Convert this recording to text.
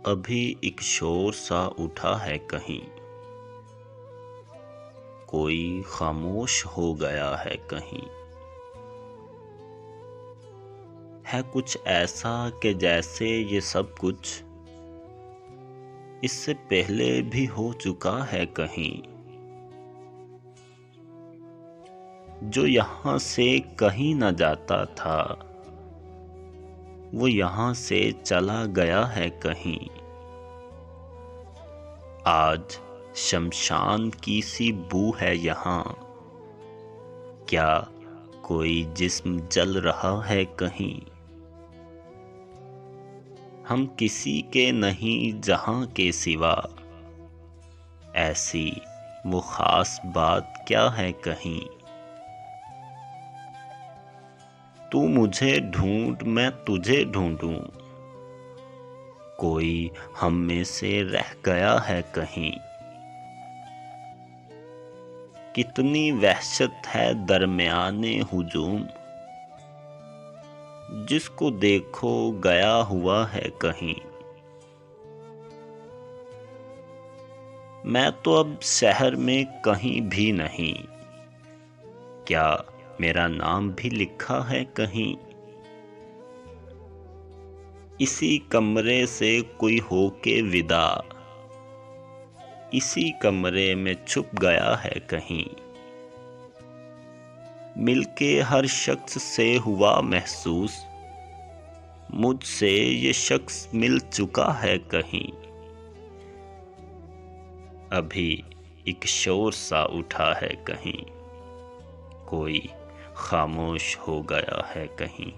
अभी एक शोर सा उठा है कहीं, कोई खामोश हो गया है कहीं। है कुछ ऐसा कि जैसे ये सब कुछ इससे पहले भी हो चुका है कहीं। जो यहाँ से कहीं न जाता था, वो यहाँ से चला गया है कहीं। आज शमशान की सी बू है यहाँ, क्या कोई जिस्म जल रहा है कहीं। हम किसी के नहीं जहाँ के सिवा, ऐसी वो खास बात क्या है कहीं। तू मुझे ढूंढ मैं तुझे ढूंढूं, कोई हम में से रह गया है कहीं। कितनी वहशत है दरमियाने हुजूम, जिसको देखो गया हुआ है कहीं। मैं तो अब शहर में कहीं भी नहीं, क्या मेरा नाम भी लिखा है कहीं। इसी कमरे से कोई होके विदा, इसी कमरे में छुप गया है कहीं। मिलके हर शख्स से हुआ महसूस, मुझसे ये शख्स मिल चुका है कहीं। अभी एक शोर सा उठा है कहीं, कोई खामोश हो गया है कहीं।